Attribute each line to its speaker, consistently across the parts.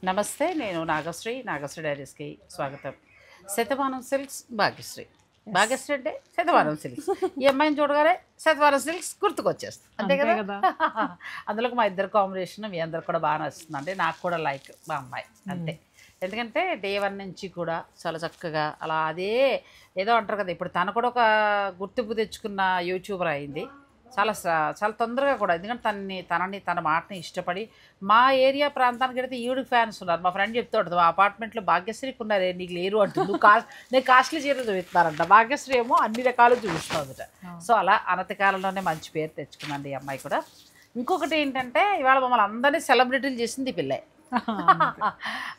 Speaker 1: నమస్తే, నేను నాగశ్రీ. నాగశ్రీ డైరీస్కి స్వాగతం. శతమానం సిల్క్స్ భాగ్యశ్రీ. భాగ్యశ్రీ అంటే శతమానం సిల్క్స్. ఈ అమ్మాయిని చూడగానే శతమానం సిల్క్స్ గుర్తుకొచ్చేస్తుంది, అంతే కదా. అందులోకి మా ఇద్దరు కాంబినేషన్ మీ అందరికి కూడా బాగా నచ్చుతుంది. అంటే నాకు కూడా లైక్ మా అమ్మాయి అంతే. ఎందుకంటే డే 1 నుంచి కూడా చాలా చక్కగా అలా అదే ఏదో అంటారు కదా, ఇప్పుడు తను కూడా ఒక గుర్తింపు తెచ్చుకున్న యూట్యూబర్ అయింది. చాలా తొందరగా కూడా, ఎందుకంటే తన మాటని ఇష్టపడి మా ఏరియా ప్రాంతానికి వెళితే ఈవిడికి ఫ్యాన్స్ ఉన్నారు. మా ఫ్రెండ్ చెప్తూ ఉంటుంది, మా అపార్ట్మెంట్లో భాగ్యశ్రీకి ఉన్నారే, నీకు లేరు అంటుంది. నేను కాస్ట్లీ చీరలు చూపిస్తున్నారంట, భాగ్యశ్రీ ఏమో అన్ని రకాలు చూపిస్తుందట. సో అలా అనతి కాలంలోనే మంచి పేరు తెచ్చుకుందండి ఈ అమ్మాయి కూడా. ఇంకొకటి ఏంటంటే, ఇవాళ మమ్మల్ని అందరినీ సెలబ్రిటీలు చేసింది ఈ పిల్లే.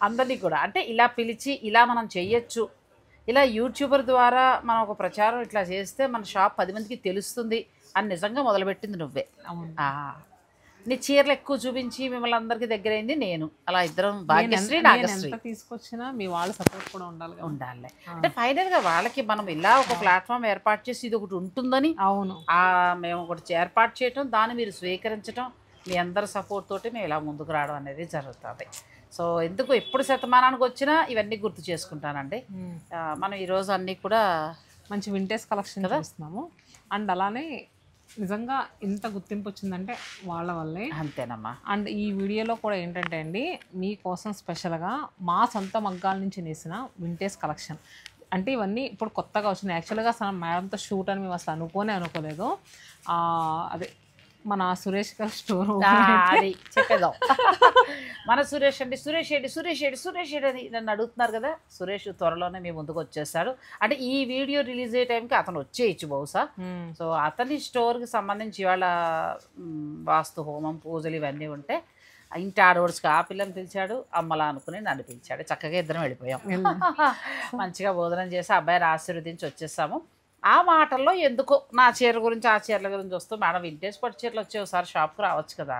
Speaker 1: అందరినీ కూడా అంటే ఇలా పిలిచి ఇలా మనం చెయ్యొచ్చు, ఇలా యూట్యూబర్ ద్వారా మనం ఒక ప్రచారం ఇట్లా చేస్తే మన షాప్ 10 మందికి తెలుస్తుంది అని నిజంగా మొదలుపెట్టింది నువ్వే. నీ చీరలు ఎక్కువ చూపించి మిమ్మల్ని అందరికి దగ్గర అయింది నేను. అలా ఇద్దరం భాగ్యశ్రీ నాగశ్రీ
Speaker 2: తీసుకొచ్చినా మీ వాళ్ళ సపోర్ట్ కూడా ఉండాలి.
Speaker 1: అంటే ఫైనల్ గా వాళ్ళకి మనం ఇలా ఒక ప్లాట్ఫామ్ ఏర్పాటు చేసి ఇది ఒకటి ఉంటుందని మేము ఒకటి ఏర్పాటు చేయటం, దాన్ని మీరు స్వీకరించడం, మీ అందరి సపోర్ట్ తోటి మేము ఇలా ముందుకు రావడం అనేది జరుగుతుంది. సో ఎందుకు ఎప్పుడు శతమానానికి వచ్చినా ఇవన్నీ గుర్తు చేసుకుంటానండి. మనం ఈరోజు అన్నీ కూడా
Speaker 2: మంచి వింటేజ్ కలెక్షన్ చూస్తున్నాము. అండ్ అలానే నిజంగా ఇంత గుర్తింపు వచ్చిందంటే వాళ్ళ వల్లే.
Speaker 1: అంతేనమ్మా.
Speaker 2: అండ్ ఈ వీడియోలో కూడా ఏంటంటే అండి, మీకోసం స్పెషల్గా మా సొంత మగ్గాల నుంచి నేసిన వింటేజ్ కలెక్షన్. అంటే ఇవన్నీ ఇప్పుడు కొత్తగా వచ్చినాయి. యాక్చువల్గా అసలు మేడంతో షూట్ అని మేము అసలు అనుకోలేదు. అదే మన సురేష్ గారి స్టోర్
Speaker 1: అది చెప్పేద్దాం. మన సురేష్ అని నన్ను అడుగుతున్నారు కదా. సురేష్ త్వరలోనే మీ ముందుకు వచ్చేస్తాడు. అంటే ఈ వీడియో రిలీజ్ అయ్యే టైంకి అతను వచ్చేయచ్చు బహుశా. సో అతని స్టోర్కి సంబంధించి ఇవాళ వాస్తు హోమం పూజలు ఇవన్నీ ఉంటే ఇంటి ఆడవాడ్స్కి ఆ పిల్లని పిలిచాడు, అమ్మలా అనుకుని నన్ను పిలిచాడు. చక్కగా ఇద్దరం వెళ్ళిపోయాం. మంచిగా భోజనం చేసి అబ్బాయిని ఆశీర్వదించి వచ్చేసాము. ఆ మాటల్లో ఎందుకో నా చీర గురించి ఆ చీరల గురించి వస్తూ, మేడం వింటేజ్ పట్టు చీరలు వచ్చే ఒకసారి షాప్కి రావచ్చు కదా.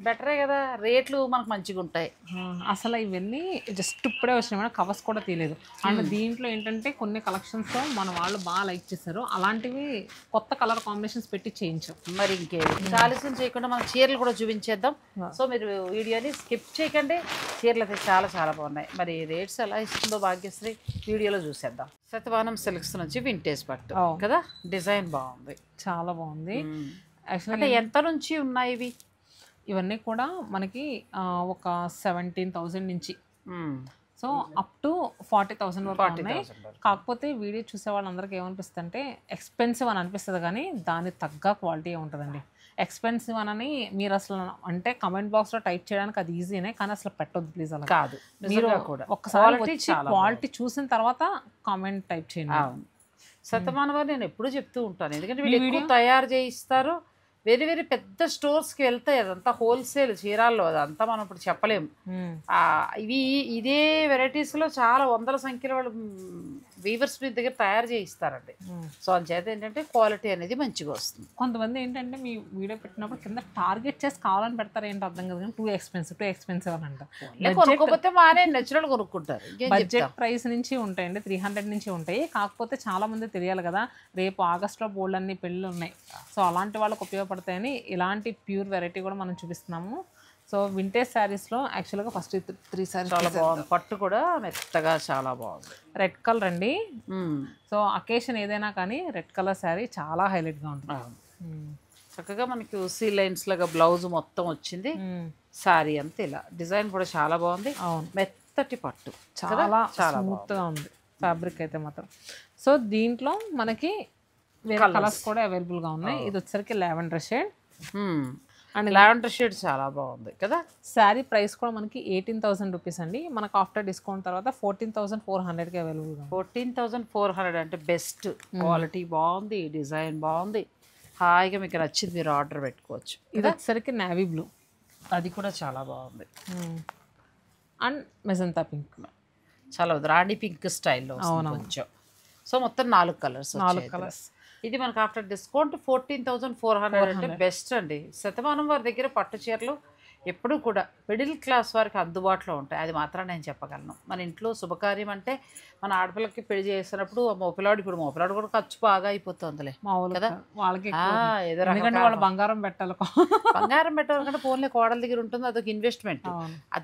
Speaker 1: బెటరే కదా, రేట్లు మనకు మంచిగా ఉంటాయి.
Speaker 2: అసలు ఇవన్నీ జస్ట్ ఇప్పుడే వచ్చినాయి మేడం, కవర్స్ కూడా తీయలేదు. అండ్ దీంట్లో ఏంటంటే కొన్ని కలెక్షన్స్ మన వాళ్ళు బాగా లైక్ చేశారు. అలాంటివి కొత్త కలర్ కాంబినేషన్స్ పెట్టి చేయించాం.
Speaker 1: మరి ఇంకేది ఆలస్యం చేయకుండా మనం చీరలు కూడా చూపించేద్దాం. సో మీరు వీడియోని స్కిప్ చేయకండి. చీరలు అయితే చాలా చాలా బాగున్నాయి. మరి రేట్స్ ఎలా ఇస్తుందో భాగ్యశ్రీ వీడియోలో చూసేద్దాం. శతమానం సిల్క్స్ నుంచి వింటేజ్ పట్టు కదా, డిజైన్ బాగుంది,
Speaker 2: చాలా బాగుంది.
Speaker 1: యాక్చువల్లీ ఎంత నుంచి ఉన్నాయి ఇవి?
Speaker 2: ఇవన్నీ కూడా మనకి ఒక 17,000 నుంచి సో అప్ టు 40,000 వరకు ఉన్నాయి. కాకపోతే వీడియో చూసే వాళ్ళందరికీ ఏమనిపిస్తుంది అంటే ఎక్స్పెన్సివ్ అని అనిపిస్తుంది, కానీ దాని తగ్గ క్వాలిటీ ఉంటుందండి. ఎక్స్పెన్సివ్ అని మీరు అసలు అంటే కమెంట్ బాక్స్లో టైప్ చేయడానికి అది ఈజీనే, కానీ అసలు పెట్టొద్దు ప్లీజ్. అలా
Speaker 1: కాదు,
Speaker 2: మీరు ఒక్కసారి క్వాలిటీ చూసిన తర్వాత కామెంట్ టైప్ చేయండి.
Speaker 1: శతమానం వారు నేను ఎప్పుడు చెప్తూ ఉంటాను, ఎందుకంటే వీళ్ళు తయారు చేయిస్తారు. వేరే వేరే పెద్ద స్టోర్స్కి వెళ్తాయి, అదంతా హోల్సేల్ చీరాల్లో, అదంతా మనం ఇప్పుడు చెప్పలేము. ఇదే వెరైటీస్లో చాలా వందల సంఖ్యలో వాళ్ళు వీవర్స్ మీ దగ్గర తయారు చేయిస్తారండి. సో అందుచేత ఏంటంటే క్వాలిటీ అనేది మంచిగా వస్తుంది.
Speaker 2: కొంతమంది ఏంటంటే మీ వీడియో పెట్టినప్పుడు కింద టార్గెట్ చేసి కావాలని పెడతారు, ఏంటో అర్థం కదా, టూ ఎక్స్పెన్సివ్ అని అంటారు.
Speaker 1: కొనుక్కోకపోతే మానే నచ్చునట్టు కొనుక్కుంటారు.
Speaker 2: బడ్జెట్ ప్రైస్ నుంచి ఉంటాయండి, 300 నుంచి ఉంటాయి. కాకపోతే చాలా మంది తెలియాలి కదా, రేపు ఆగస్టులో బోల్డ్ అన్ని పెళ్ళిళ్ళు ఉన్నాయి. సో అలాంటి వాళ్ళకి ఉపయోగపడతాయని ఇలాంటి ప్యూర్ వెరైటీ కూడా మనం చూపిస్తున్నాము. సో వింటేజ్ శారీస్లో యాక్చువల్గా ఫస్ట్ 3 శారీస్
Speaker 1: చాలా బాగుంది. పట్టు కూడా మెత్తగా చాలా బాగుంది.
Speaker 2: రెడ్ కలర్ అండి. సో అకేషన్ ఏదైనా కానీ రెడ్ కలర్ శారీ చాలా హైలైట్గా ఉంటుంది.
Speaker 1: చక్కగా మనకి ఉసీ లైన్స్ లాగా బ్లౌజ్ మొత్తం వచ్చింది. శారీ అంతా ఇలా డిజైన్ కూడా చాలా బాగుంది. మెత్తటి పట్టు
Speaker 2: చాలా స్మూత్గా ఉంది ఫ్యాబ్రిక్ అయితే మాత్రం. సో దీంట్లో మనకి వేరే కలర్స్ కూడా అవైలబుల్గా ఉన్నాయి. ఇది వచ్చేసరికి lavender shade
Speaker 1: and lavender shade చాలా బాగుంది కదా.
Speaker 2: శారీ ప్రైస్ కూడా మనకి 18,000 రూపీస్ అండి. మనకు ఆఫ్టర్ డిస్కౌంట్ తర్వాత 14,400కి అవైలబుల్గా.
Speaker 1: 14,400 అంటే బెస్ట్ క్వాలిటీ బాగుంది, డిజైన్ బాగుంది, హాయిగా మీకు నచ్చింది మీరు ఆర్డర్ పెట్టుకోవచ్చు.
Speaker 2: ఇది వచ్చేసరికి నావీ బ్లూ,
Speaker 1: అది కూడా చాలా బాగుంది.
Speaker 2: అండ్ మెజంతా పింక్,
Speaker 1: చాలా రాణి పింక్ స్టైల్లో కొంచెం. సో మొత్తం 4 కలర్స్. ఇది మనకు ఆఫ్టర్ డిస్కౌంట్ 14,400 అంటే బెస్ట్ అండి. శతమానం వారి దగ్గర పట్టు చీరలు ఎప్పుడూ కూడా మిడిల్ క్లాస్ వారికి అందుబాటులో ఉంటాయి. అది మాత్రం నేను చెప్పగలను. మన ఇంట్లో శుభకార్యం అంటే మన ఆడపిల్లకి పెళ్లి చేసినప్పుడు మోపిలాడు, ఇప్పుడు మోపిలాడు కూడా ఖర్చు బాగా అయిపోతుందిలే
Speaker 2: కదా వాళ్ళకి
Speaker 1: ఏదో
Speaker 2: ఎందుకంటే వాళ్ళు బంగారం పెట్టాలి.
Speaker 1: బంగారం పెట్టాలంటే ఫోన్లే కోడల దగ్గర ఉంటుంది, అదొక ఇన్వెస్ట్మెంట్.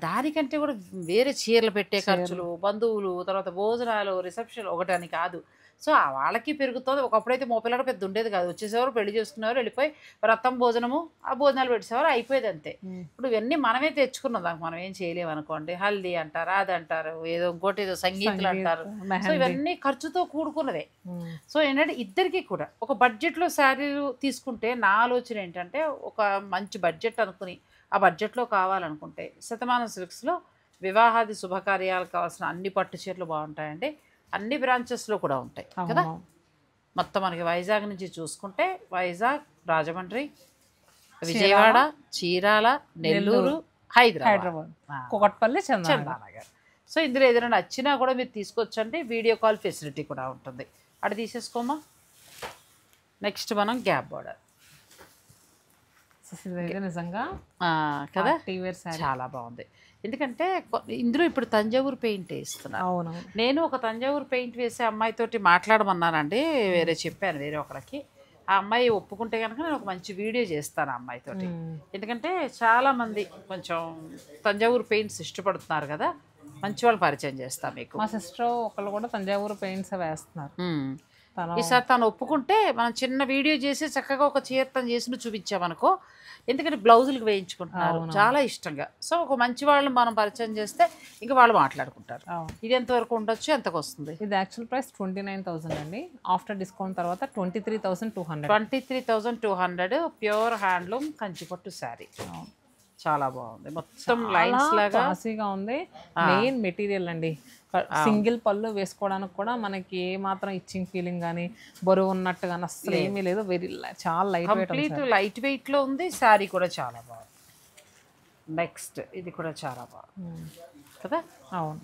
Speaker 1: దానికంటే కూడా వేరే చీరలు పెట్టే ఖర్చులు, బంధువులు, తర్వాత భోజనాలు, రిసెప్షన్ ఒకటని కాదు. సో వాళ్ళకి పెరుగుతుంది. ఒకప్పుడైతే మోపిలాడు పెద్ద ఉండేది కాదు, వచ్చేసేవారు పెళ్లి చేసుకునేవారు, వెళ్ళిపోయి రథం భోజనము ఆ భోజనాలు పెట్టేసేవారు, అయిపోయేది అంతే. ఇప్పుడు ఇవన్నీ మనమే తెచ్చుకున్నాం, దానికి మనం ఏం చేయలేము అనుకోండి. హల్దీ అంటారు, అది అంటారు, ఏదో ఇంకోటి ఏదో సంగీతులు అంటారు. సో ఇవన్నీ ఖర్చుతో కూడుకున్నదే. సో ఏంటంటే ఇద్దరికి కూడా ఒక బడ్జెట్లో శారీలు తీసుకుంటే నా ఆలోచన ఏంటంటే ఒక మంచి బడ్జెట్ అనుకుని ఆ బడ్జెట్లో కావాలనుకుంటే శతమానం సిల్క్స్లో వివాహాది శుభకార్యాలకు కావాల్సిన అన్ని పట్టు చీరలు బాగుంటాయండి. అన్ని బ్రాంచెస్లో కూడా ఉంటాయి కదా. మొత్తం మనకి వైజాగ్ నుంచి చూసుకుంటే వైజాగ్, రాజమండ్రి, విజయవాడ, చీరాల, నెల్లూరు, హైదరాబాద్,
Speaker 2: కూకట్పల్లి,
Speaker 1: చందానగర్. సో ఇందులో ఏదైనా నచ్చినా కూడా మీరు తీసుకొచ్చండి. వీడియో కాల్ ఫెసిలిటీ కూడా ఉంటుంది. అటు తీసేసుకోమా. నెక్స్ట్ మనం గ్యాప్ బార్డర్
Speaker 2: నిజంగా
Speaker 1: కదా చాలా బాగుంది. ఎందుకంటే ఇందులో ఇప్పుడు తంజావూరు పెయింట్ వేస్తున్నాను. నేను ఒక తంజావూరు పెయింట్ వేసే అమ్మాయితోటి మాట్లాడమన్నానండి, వేరే చెప్పాను వేరే ఒకరికి. ఆ అమ్మాయి ఒప్పుకుంటే కనుక నేను ఒక మంచి వీడియో చేస్తాను ఆ అమ్మాయితోటి. ఎందుకంటే చాలామంది కొంచెం తంజావూరు పెయింట్స్ ఇష్టపడుతున్నారు కదా, మంచి వాళ్ళు పరిచయం చేస్తాను మీకు.
Speaker 2: మా సిస్టర్ ఒకళ్ళు కూడా తంజావూరు పెయింట్స్ వేస్తున్నారు.
Speaker 1: ఈసారి తను ఒప్పుకుంటే మనం చిన్న వీడియో చేసి చక్కగా ఒక చీరతం చేసి చూపించామనుకో, ఎందుకంటే బ్లౌజులకు వేయించుకుంటున్నారు చాలా ఇష్టంగా. సో ఒక మంచి వాళ్ళు మనం పరిచయం చేస్తే ఇంకా వాళ్ళు మాట్లాడుకుంటారు. ఇది ఎంతవరకు ఉండొచ్చు, ఎంతకు వస్తుంది?
Speaker 2: ఇది యాక్చువల్ ప్రైస్ 29,000 అండి. ఆఫ్టర్ డిస్కౌంట్ తర్వాత 23,200.
Speaker 1: 23,200 ప్యూర్ హ్యాండ్లూమ్ కంచిపట్టు శారీ. చాలా బాగుంది, మొత్తం లైన్స్ లాగా
Speaker 2: క్లాసీగా ఉంది. మెయిన్ మెటీరియల్ అండి, సింగిల్ పళ్ళు వేసుకోవడానికి కూడా మనకి ఏ మాత్రం ఇచ్చింగ్ ఫీలింగ్ కానీ బరువు ఉన్నట్టు కానీ అసలు ఏమీ లేదు. వెరీ చాలా
Speaker 1: లైట్ వెయిట్ లో ఉంది. శారీ కూడా చాలా బాగుంది. నెక్స్ట్ ఇది కూడా చాలా బాగుంది కదా.
Speaker 2: అవును,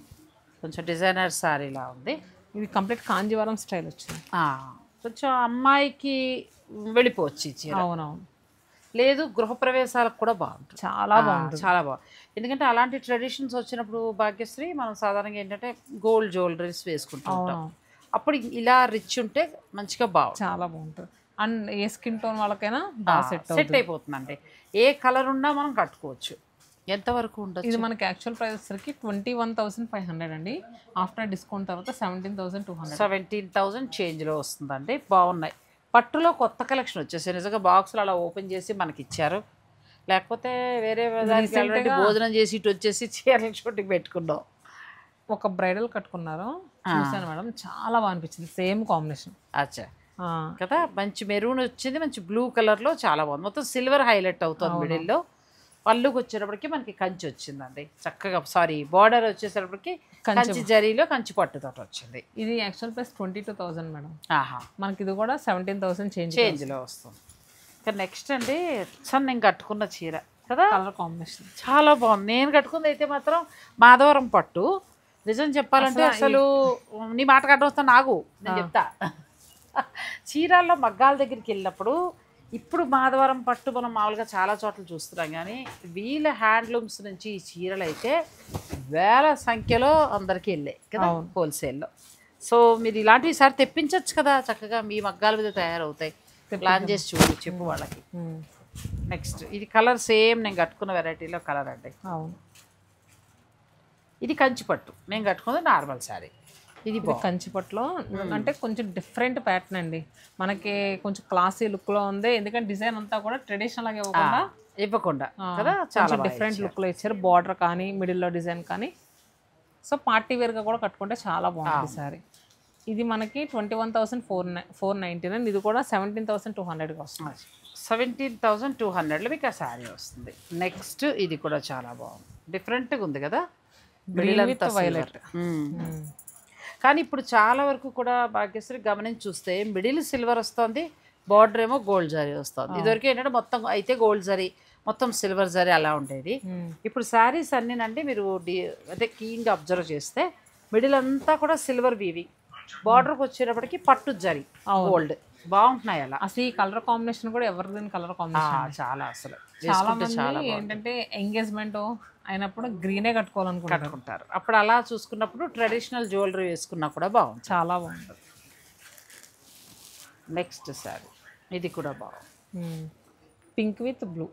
Speaker 1: కొంచెం డిజైనర్ శారీలా ఉంది.
Speaker 2: ఇది కంప్లీట్ కాంజీవరం స్టైల్ వచ్చింది.
Speaker 1: కొంచెం అమ్మాయికి వెళ్ళిపోవచ్చు ఈ చీర.
Speaker 2: అవునవును,
Speaker 1: లేదు గృహప్రవేశాలకు కూడా బాగుంటుంది,
Speaker 2: చాలా బాగుంటుంది,
Speaker 1: చాలా బాగుంది. ఎందుకంటే అలాంటి ట్రెడిషన్స్ వచ్చినప్పుడు భాగ్యశ్రీ మనం సాధారణంగా ఏంటంటే గోల్డ్ జ్యువెలరీస్ వేసుకుంటూ ఉంటాం. అప్పుడు ఇలా రిచ్ ఉంటే మంచిగా బాగుంటుంది,
Speaker 2: చాలా బాగుంటుంది. అండ్ ఏ స్కిన్ టోన్ వాళ్ళకైనా బాగా
Speaker 1: సెట్ అయిపోతుందండి. ఏ కలర్ ఉన్నా మనం కట్టుకోవచ్చు. ఎంతవరకు ఉండదు?
Speaker 2: ఇది మనకి యాక్చువల్ ప్రైస్ వచ్చేసరికి 21,500 అండి. ఆఫ్టర్ డిస్కౌంట్ తర్వాత 17,200.
Speaker 1: 17,000 చేంజ్లో వస్తుందండి. బాగున్నాయి. పట్టులో కొత్త కలెక్షన్ వచ్చేసి నిజంగా బాక్సులు అలా ఓపెన్ చేసి మనకి ఇచ్చారు. లేకపోతే వేరే భోజనం చేసి ఇటు వచ్చేసి చీరల షూటింగ్ పెట్టుకున్నాం.
Speaker 2: ఒక బ్రైడల్ కట్టుకున్నారు, చూసాను మేడం, చాలా బాగా అనిపించింది. Same combination.
Speaker 1: అచ్చా కదా, మంచి మెరూన్ వచ్చింది, మంచి బ్లూ కలర్లో చాలా బాగుంది. మొత్తం సిల్వర్ హైలైట్ అవుతుంది మిడిల్లో. పళ్ళుకి వచ్చేటప్పటికి మనకి కంచి వచ్చిందండి చక్కగా. సారీ, బార్డర్ వచ్చేసరికి కంచి జరీలో కంచి పట్టుతో వచ్చింది.
Speaker 2: ఇది యాక్చువల్ ప్రైస్ 22,000 మేడం. మనకి ఇది కూడా 17,000
Speaker 1: చేంజ్లో వస్తుంది. ఇంకా నెక్స్ట్ అండి నేను కట్టుకున్న చీర కదా,
Speaker 2: కలర్ కాంబినేషన్
Speaker 1: చాలా బాగుంది. నేను కట్టుకుంది అయితే మాత్రం మాధవరం పట్టు. నిజం చెప్పాలంటే అసలు నీ మాట కట్టవస్తా నాకు నేను చెప్తా. చీరాల్లో మగ్గాల దగ్గరికి వెళ్ళినప్పుడు ఇప్పుడు మాధవరం పట్టు మనం మామూలుగా చాలా చోట్ల చూస్తున్నాం, కానీ వీళ్ళ హ్యాండ్లూమ్స్ నుంచి ఈ చీరలు అయితే వేల సంఖ్యలో అందరికీ వెళ్ళాయి కదా హోల్సేల్లో. సో మీరు ఇలాంటివి ఈసారి తెప్పించవచ్చు కదా, చక్కగా మీ మగ్గాల మీద తయారవుతాయి. ప్లాన్ చేసి చూడు, చెప్పు వాళ్ళకి. నెక్స్ట్ ఇది కలర్ సేమ్ నేను కట్టుకున్న వెరైటీలో కలర్ అండి.
Speaker 2: అవును,
Speaker 1: ఇది కంచిపట్టు, నేను కట్టుకున్నది నార్మల్ శారీ. ఇది
Speaker 2: కంచిపట్టులో అంటే కొంచెం డిఫరెంట్ ప్యాటర్న్ అండి, మనకి కొంచెం క్లాసీ లుక్లో ఉంది. ఎందుకంటే డిజైన్ అంతా కూడా ట్రెడిషనల్గా
Speaker 1: ఇవ్వకుండా కదా, చాలా
Speaker 2: డిఫరెంట్ లుక్లో ఇచ్చారు. బార్డర్ కానీ మిడిల్లో డిజైన్ కానీ. సో పార్టీ వేర్గా కూడా కట్టుకుంటే చాలా బాగుంటుంది సారీ. ఇది మనకి 21,499. ఇది కూడా 17,200గా వస్తుంది.
Speaker 1: 17,200లో మీకు ఆ శారీ వస్తుంది. నెక్స్ట్ ఇది కూడా చాలా బాగుంది, డిఫరెంట్గా ఉంది కదా,
Speaker 2: వైలెట్.
Speaker 1: కానీ ఇప్పుడు చాలా వరకు కూడా భాగ్యశ్రీ గమనించి చూస్తే మిడిల్ సిల్వర్ వస్తుంది, బార్డర్ ఏమో గోల్డ్ జరీ వస్తుంది. ఇదివరకు ఏంటంటే మొత్తం అయితే గోల్డ్ జరీ, మొత్తం సిల్వర్ జరీ అలా ఉండేది. ఇప్పుడు శారీస్ అన్నీనండి మీరు అదే కీన్గా అబ్జర్వ్ చేస్తే మిడిల్ అంతా కూడా సిల్వర్ వీవింగ్, బార్డర్కి వచ్చేటప్పటికి పట్టు జరీ గోల్డ్ బాగుంటున్నాయి అలా.
Speaker 2: అసలు ఈ కలర్ కాంబినేషన్ కూడా ఎవర్ గ్రీన్ కలర్ కాంబినేషన్.
Speaker 1: చాలా అసలు
Speaker 2: చాలా మంది ఏంటంటే ఎంగేజ్మెంట్ అయినప్పుడు గ్రీనే కట్టుకోవాలనుకుంటారు.
Speaker 1: అప్పుడు అలా చూసుకున్నప్పుడు ట్రెడిషనల్ జ్యువెలరీ వేసుకున్నా కూడా బాగుంది,
Speaker 2: చాలా బాగుంటుంది.
Speaker 1: నెక్స్ట్ శారీ ఇది కూడా బాగుంది,
Speaker 2: పింక్ విత్ బ్లూ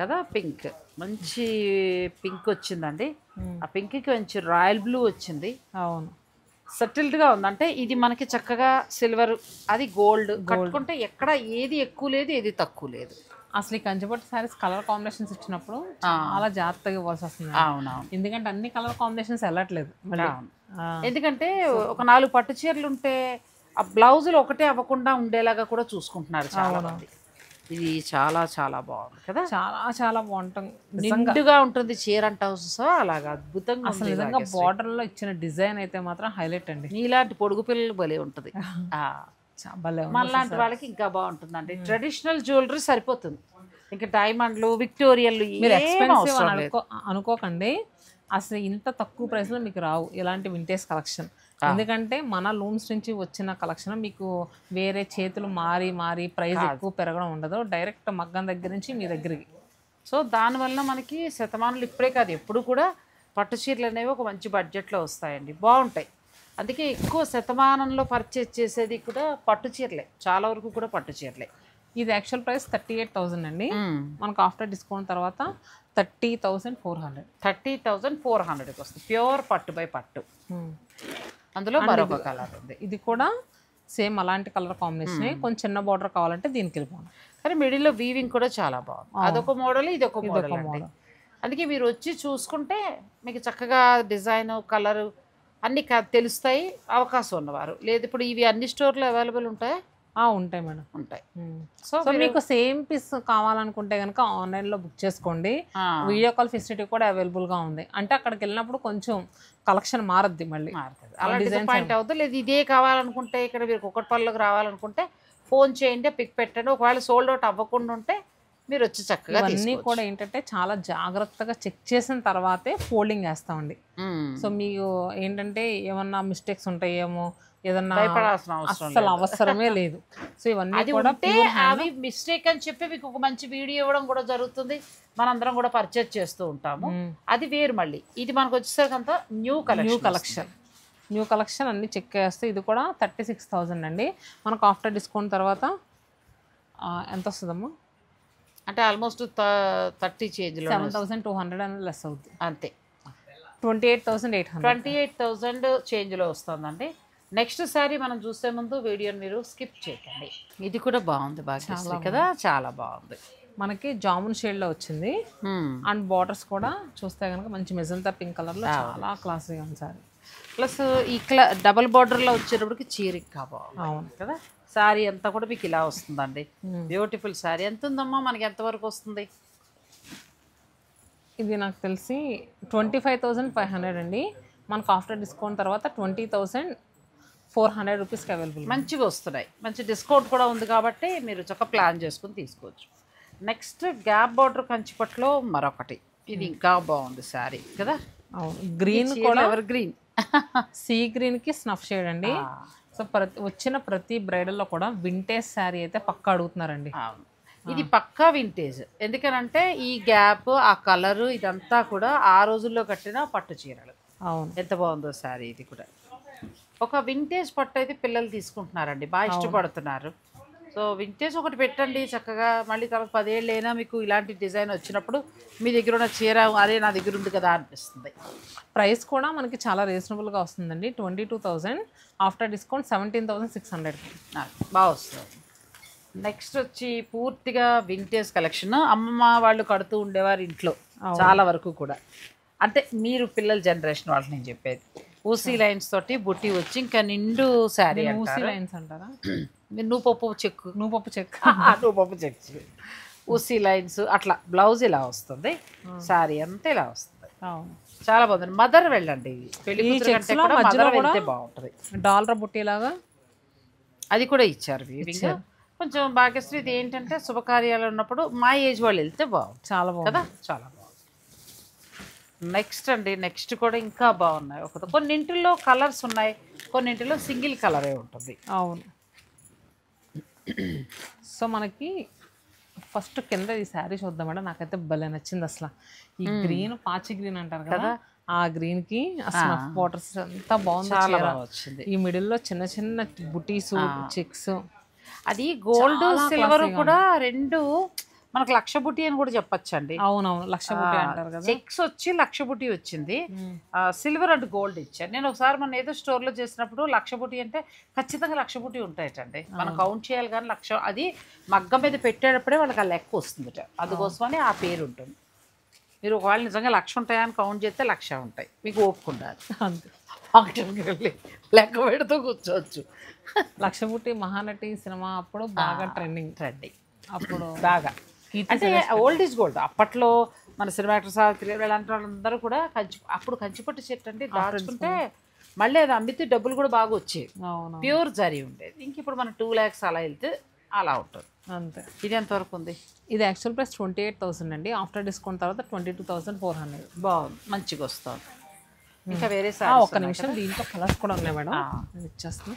Speaker 1: కదా. పింక్ మంచి పింక్ వచ్చిందండి. ఆ పింక్కి మంచి రాయల్ బ్లూ వచ్చింది.
Speaker 2: అవును,
Speaker 1: సెటిల్డ్గా ఉంది. అంటే ఇది మనకి చక్కగా సిల్వర్, అది గోల్డ్ కట్టుకుంటే ఎక్కడ ఏది ఎక్కువ లేదు ఏది తక్కువ లేదు.
Speaker 2: అసలు ఈ కంచిపట్టు శారీస్ కలర్ కాంబినేషన్స్ ఇచ్చినప్పుడు చాలా జాగ్రత్తగా ఇవ్వాల్సి వస్తుంది.
Speaker 1: అవునవును,
Speaker 2: ఎందుకంటే అన్ని కలర్ కాంబినేషన్స్ వెళ్ళట్లేదు.
Speaker 1: ఎందుకంటే ఒక 4 పట్టు చీరలు ఉంటే ఆ బ్లౌజులు ఒకటే అవ్వకుండా ఉండేలాగా కూడా చూసుకుంటున్నారు చాలా మంది. ఇది చాలా చాలా బాగుంది కదా,
Speaker 2: చాలా చాలా బాగుంటుంది.
Speaker 1: నిండుగా ఉంటుంది చీర అంటావు సో అలాగా అద్భుతంగా.
Speaker 2: అసలు నిజంగా బార్డర్ లో ఇచ్చిన డిజైన్ అయితే మాత్రం హైలైట్ అండి.
Speaker 1: నీలాంటి పొడుగు పిల్లలు భలే ఉంటుంది,
Speaker 2: భలే
Speaker 1: మనలాంటి వాళ్ళకి ఇంకా బాగుంటుంది అండి. ట్రెడిషనల్ జ్యువెలరీ సరిపోతుంది, ఇంకా డైమండ్లు విక్టోరియల్
Speaker 2: అనుకోకండి. అసలు ఇంత తక్కువ ప్రైస్లో మీకు రావు ఇలాంటి వింటేజ్ కలెక్షన్. ఎందుకంటే మన లూమ్స్ నుంచి వచ్చిన కలెక్షన్ మీకు వేరే చేతులు మారి మారి ప్రైస్ ఎక్కువ పెరగడం ఉండదు, డైరెక్ట్ మగ్గం దగ్గర నుంచి మీ దగ్గరికి.
Speaker 1: సో దానివల్ల మనకి శతమానులు ఇప్పుడే కాదు ఎప్పుడు కూడా పట్టు చీరలు అనేవి ఒక మంచి బడ్జెట్లో వస్తాయండి, బాగుంటాయి. అందుకే ఎక్కువ శతమానంలో పర్చేజ్ చేసేది కూడా పట్టు చీరలే, చాలా వరకు కూడా పట్టు చీరలే.
Speaker 2: ఇది యాక్చువల్ ప్రైస్ 38,000 అండి. మనకు ఆఫ్టర్ డిస్కౌంట్ తర్వాత 30,400.
Speaker 1: 30,400కి వస్తుంది, ప్యూర్ పట్టు బై పట్టు. అందులో మరొక కలర్ ఉంది,
Speaker 2: ఇది కూడా సేమ్ అలాంటి కలర్ కాంబినేషన్. కొంచెం చిన్న బార్డర్ కావాలంటే దీనికి వెళ్ళిపోవాలి.
Speaker 1: కానీ మిడిల్లో వీవింగ్ కూడా చాలా బాగుంది, అదొక మోడల్ ఇదొక మోడల్. అందుకే మీరు వచ్చి చూసుకుంటే మీకు చక్కగా డిజైన్ కలరు అన్నీ తెలుస్తాయి. అవకాశం ఉన్నవారు లేదు, ఇప్పుడు ఇవి అన్ని స్టోర్లో అవైలబుల్ ఉంటాయి.
Speaker 2: ఉంటాయి మేడం,
Speaker 1: ఉంటాయి.
Speaker 2: సో మీకు సేమ్ పీస్ కావాలనుకుంటే కనుక ఆన్లైన్లో బుక్ చేసుకోండి. వీడియో కాల్ ఫెసిలిటీ కూడా అవైలబుల్గా ఉంది. అంటే అక్కడికి వెళ్ళినప్పుడు కొంచెం కలెక్షన్ మారద్ది, మళ్ళీ
Speaker 1: అలా డిసప్పాయింట్ అవుతుంది. లేదు ఇదే కావాలనుకుంటే ఇక్కడ మీరు కుక్కట్పల్లిలోకి రావాలనుకుంటే ఫోన్ చేయండి, పిక్ పెట్టండి. ఒకవేళ సోల్డ్ అవుట్ అవ్వకుండా ఉంటే మీరు వచ్చి చక్కగా
Speaker 2: అన్నీ కూడా ఏంటంటే చాలా జాగ్రత్తగా చెక్ చేసిన తర్వాతే ఫోల్డింగ్ వేస్తామండి. సో మీకు ఏంటంటే ఏమన్నా మిస్టేక్స్ ఉంటాయేమో, ఏదన్నా అసలు అవసరమే లేదు. సో ఇవన్నీ కూడా
Speaker 1: అవి మిస్టేక్ అని చెప్పి మీకు ఒక మంచి వీడియో ఇవ్వడం కూడా జరుగుతుంది, మనందరం కూడా పర్చేజ్ చేస్తూ ఉంటాము. అది వేరు. మళ్ళీ ఇది మనకు వచ్చేసరికి అంతా న్యూ కలెక్షన్ అన్ని చెక్ చేస్తే ఇది కూడా 36,000 అండి. మనకు ఆఫ్టర్ డిస్కౌంట్ తర్వాత ఎంత వస్తుందమ్మా అంటే ఆల్మోస్ట్ 30 చేంజ్లో
Speaker 2: 7,200 అనేది లెస్ అవుతుంది
Speaker 1: అంతే.
Speaker 2: 28,800
Speaker 1: 28,000 చేంజ్లో వస్తుందండి. నెక్స్ట్ శారీ మనం చూసే ముందు వీడియోని మీరు స్కిప్ చేయకండి. ఇది కూడా బాగుంది, బాగా కదా, చాలా బాగుంది.
Speaker 2: మనకి జామున్ షేడ్లో వచ్చింది. అండ్ బార్డర్స్ కూడా చూస్తే కనుక మంచి మెజంతా పింక్ కలర్లో చాలా క్లాసీగా ఉంది సారీ.
Speaker 1: ప్లస్ ఈ డబల్ బార్డర్లో వచ్చేటప్పటికి చీర ఇంకా బాగుంది. అవును కదా, శారీ అంతా కూడా మీకు ఇలా వస్తుందండి. బ్యూటిఫుల్ శారీ. ఎంత ఉందమ్మా మనకి, ఎంతవరకు వస్తుంది?
Speaker 2: ఇది నాకు తెలిసి 25,500 అండి. మనకు ఆఫ్టర్ డిస్కౌంట్ తర్వాత 20,400 రూపీస్కి అవైలబుల్.
Speaker 1: మంచిగా వస్తున్నాయి, మంచి డిస్కౌంట్ కూడా ఉంది కాబట్టి మీరు చక్కగా ప్లాన్ చేసుకుని తీసుకోవచ్చు. నెక్స్ట్ గ్యాప్ బార్డర్ కంచిపట్లో మరొకటి, ఇది ఇంకా బాగుంది శారీ కదా.
Speaker 2: గ్రీన్ కూడా
Speaker 1: ఎవర్ గ్రీన్,
Speaker 2: సీ గ్రీన్కి స్నఫ్ షేడ్ అండి. సో వచ్చిన ప్రతి బ్రైడల్లో కూడా వింటేజ్ శారీ అయితే పక్కా అడుగుతున్నారండి.
Speaker 1: ఇది పక్కా వింటేజ్. ఎందుకనంటే ఈ గ్యాప్, ఆ కలరు, ఇదంతా కూడా ఆ రోజుల్లో కట్టిన పట్టు చీరలు.
Speaker 2: అవును,
Speaker 1: ఎంత బాగుందో శారీ. ఇది కూడా ఒక వింటేజ్ పట్టు అయితే పిల్లలు తీసుకుంటున్నారండి, బాగా ఇష్టపడుతున్నారు. సో వింటేజ్ ఒకటి పెట్టండి చక్కగా, మళ్ళీ తర్వాత 10 ఏళ్ళు అయినా మీకు ఇలాంటి డిజైన్ వచ్చినప్పుడు మీ దగ్గర ఉన్న చీర అదే నా దగ్గర ఉంది కదా అనిపిస్తుంది.
Speaker 2: ప్రైస్ కూడా మనకి చాలా రీజనబుల్గా వస్తుందండి. 22,000 ఆఫ్టర్ డిస్కౌంట్ 17,600
Speaker 1: బాగా వస్తుంది. నెక్స్ట్ వచ్చి పూర్తిగా వింటేజ్ కలెక్షన్. అమ్మమ్మ వాళ్ళు కడుతూ ఉండేవారు ఇంట్లో చాలా వరకు కూడా. అంటే మీరు పిల్లల జనరేషన్ వాళ్ళకి నేను చెప్పేది. ఊసీ లైన్స్ తోటి బుట్టి వచ్చి ఇంకా నిండు శారీ.
Speaker 2: ఊసీ లైన్స్ అంటారా?
Speaker 1: నువ్వుపప్పు చెక్కు ఊసీ లైన్స్ అట్లా. బ్లౌజ్ ఇలా వస్తుంది, శారీ అంతా ఇలా వస్తుంది. చాలా బాగుంది. మదర్ వెళ్ళండి, పెళ్లి వెళ్తే బాగుంటుంది.
Speaker 2: డాలర్ బుట్టి లాగా
Speaker 1: అది కూడా ఇచ్చారు. కొంచెం భాగ్యశ్రీ ఇది ఏంటంటే శుభకార్యాలు ఉన్నప్పుడు మా ఏజ్ వాళ్ళు వెళ్తే బాగుంది,
Speaker 2: చాలా బాగుంది
Speaker 1: కదా, చాలా బాగుంది. నెక్స్ట్ అండి, నెక్స్ట్ కూడా ఇంకా బాగున్నాయి. కొన్నింటిల్లో కలర్స్ ఉన్నాయి, కొన్నింటిలో సింగిల్ కలరే ఉంటుంది.
Speaker 2: అవును. సో మనకి ఫస్ట్ కింద ఈ శారీ చూద్దాం మేడం. నాకైతే భలే నచ్చింది అసలు. ఈ గ్రీన్ పాచి గ్రీన్ అంటారు కదా, ఆ గ్రీన్ కి అసలు వాటర్స్ అంతా బాగుంది.
Speaker 1: చాలా బాగా వచ్చింది.
Speaker 2: ఈ మిడిల్లో చిన్న చిన్న బుటీస్ చెక్స్,
Speaker 1: అది గోల్డ్ సిల్వర్ కూడా రెండు మనకు లక్ష బుట్టి అని కూడా చెప్పొచ్చండి.
Speaker 2: అవునవును, లక్ష బుట్టి అంటారు కదా.
Speaker 1: చెక్స్ వచ్చి లక్ష బుట్టి వచ్చింది, సిల్వర్ అండ్ గోల్డ్ ఇచ్చారు. నేను ఒకసారి మన ఏదో స్టోర్లో చేసినప్పుడు లక్ష బుట్టి అంటే ఖచ్చితంగా లక్ష బుట్టి ఉంటాయటండి. మనం కౌంట్ చేయాలి కానీ లక్ష, అది మగ్గం మీద పెట్టేటప్పుడే వాళ్ళకి ఆ లెక్క వస్తుందిట. అందుకోసమని ఆ పేరు ఉంటుంది. మీరు ఒకవేళ నిజంగా లక్ష ఉంటాయా అని కౌంట్ చేస్తే లక్ష ఉంటాయి. మీకు ఓపిక ఉండాలి.
Speaker 2: అంతే,
Speaker 1: ఫంక్షన్కి వెళ్ళి లెక్క పెడుతూ కూర్చోవచ్చు.
Speaker 2: లక్ష బుట్టి మహానటి సినిమా అప్పుడు బాగా ట్రెండింగ్ అప్పుడు
Speaker 1: బాగా. అంటే ఓల్డ్ ఈజ్ గోల్డ్. అప్పట్లో మన సినిమా యాక్టర్ సావిత్రి ఇలాంటి వాళ్ళందరూ కూడా అప్పుడు కంచిపట్టు చెట్టు అంటే దాచుకుంటే మళ్ళీ అది అమ్మితే డబ్బులు కూడా బాగా వచ్చేవి. ప్యూర్ జరీ ఉండేది. ఇంక ఇప్పుడు మన 2 lakhs అలా వెళ్తే అలా ఉంటుంది.
Speaker 2: అంతే.
Speaker 1: ఇది ఎంతవరకు ఉంది?
Speaker 2: ఇది యాక్చువల్ ప్రైస్ 28,000 అండి. ఆఫ్టర్ డిస్కౌంట్ తర్వాత 22,400.
Speaker 1: బాగుంది, మంచిగా వస్తుంది. ఇంకా వేరే
Speaker 2: ఒక్క నిమిషం, దీంట్లో కలర్స్ కూడా ఉన్నాయి మేడం, ఇచ్చేస్తాను.